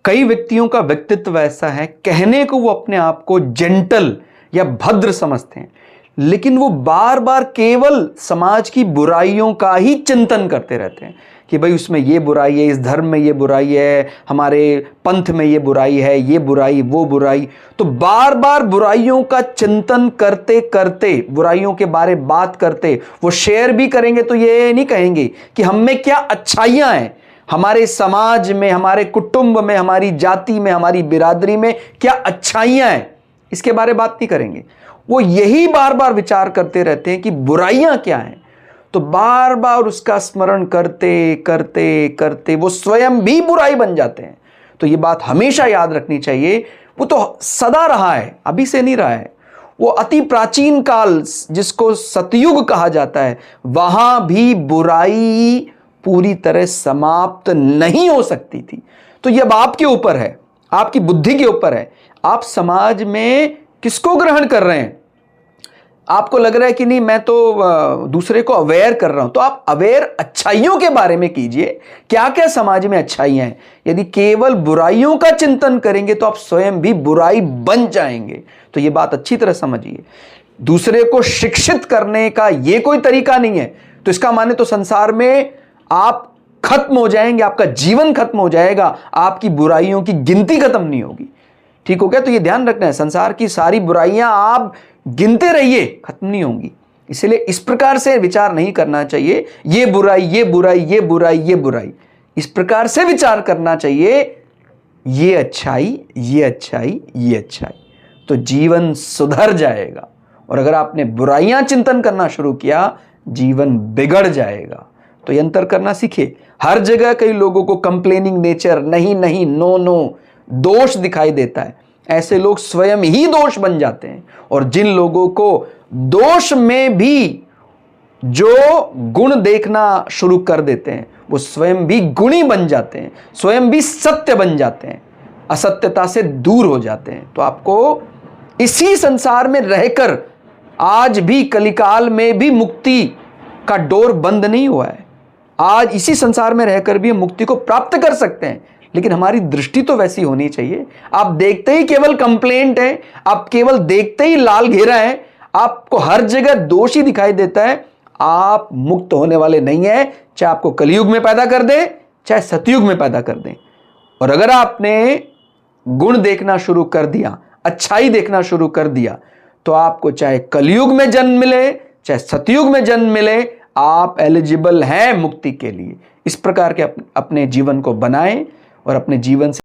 कई व्यक्तियों का व्यक्तित्व ऐसा है, कहने को वो अपने आप को जेंटल या भद्र समझते हैं, लेकिन वो बार बार केवल समाज की बुराइयों का ही चिंतन करते रहते हैं कि भाई उसमें ये बुराई है, इस धर्म में ये बुराई है, हमारे पंथ में ये बुराई है, ये बुराई वो बुराई। तो बार बार बुराइयों का चिंतन करते करते, बुराइयों के बारे बात करते, वो शेयर भी करेंगे तो ये नहीं कहेंगे कि हम में क्या अच्छाइयां हैं, हमारे समाज में, हमारे कुटुंब में, हमारी जाति में, हमारी बिरादरी में क्या अच्छाइयां हैं, इसके बारे बात नहीं करेंगे। वो यही बार बार विचार करते रहते हैं कि बुराइयां क्या हैं। तो बार बार उसका स्मरण करते करते करते वो स्वयं भी बुराई बन जाते हैं। तो ये बात हमेशा याद रखनी चाहिए, वो तो सदा रहा है, अभी से नहीं रहा है। वो अति प्राचीन काल जिसको सतयुग कहा जाता है, वहां भी बुराई पूरी तरह समाप्त नहीं हो सकती थी। तो ये अब आपके ऊपर है, आपकी बुद्धि के ऊपर है, आप समाज में किसको ग्रहण कर रहे हैं। आपको लग रहा है कि नहीं मैं तो दूसरे को अवेयर कर रहा हूं, तो आप अवेयर अच्छाइयों के बारे में कीजिए, क्या क्या समाज में अच्छाइयां हैं। यदि केवल बुराइयों का चिंतन करेंगे तो आप स्वयं भी बुराई बन जाएंगे। तो यह बात अच्छी तरह समझिए, दूसरे को शिक्षित करने का यह कोई तरीका नहीं है। तो इसका माने तो संसार में आप खत्म हो जाएंगे, आपका जीवन खत्म हो जाएगा, आपकी बुराइयों की गिनती खत्म नहीं होगी। ठीक हो गया। तो ये ध्यान रखना है, संसार की सारी बुराइयां आप गिनते रहिए, खत्म नहीं होंगी। इसलिए इस प्रकार से विचार नहीं करना चाहिए, ये बुराई ये बुराई ये बुराई ये बुराई। इस प्रकार से विचार करना चाहिए, ये अच्छाई ये अच्छाई ये अच्छाई। तो जीवन सुधर जाएगा। और अगर आपने बुराइयां चिंतन करना शुरू किया, जीवन बिगड़ जाएगा। तो ये अंतर करना सीखिए। हर जगह कई लोगों को कंप्लेनिंग नेचर, नहीं नहीं, नो नो, दोष दिखाई देता है। ऐसे लोग स्वयं ही दोष बन जाते हैं। और जिन लोगों को दोष में भी जो गुण देखना शुरू कर देते हैं, वो स्वयं भी गुणी बन जाते हैं, स्वयं भी सत्य बन जाते हैं, असत्यता से दूर हो जाते हैं। तो आपको इसी संसार में रहकर आज भी, कलिकाल में भी मुक्ति का डोर बंद नहीं हुआ है। आज इसी संसार में रहकर भी हम मुक्ति को प्राप्त कर सकते हैं, लेकिन हमारी दृष्टि तो वैसी होनी चाहिए। आप देखते ही केवल कंप्लेंट है, आप केवल देखते ही लाल घेरा है, आपको हर जगह दोष ही दिखाई देता है, आप मुक्त होने वाले नहीं है। चाहे आपको कलयुग में पैदा कर दे, चाहे सतयुग में पैदा कर दें। और अगर आपने गुण देखना शुरू कर दिया, अच्छाई देखना शुरू कर दिया, तो आपको चाहे कलयुग में जन्म मिले, चाहे सतयुग में जन्म मिले, आप एलिजिबल हैं मुक्ति के लिए। इस प्रकार के अपने जीवन को बनाएं और अपने जीवन से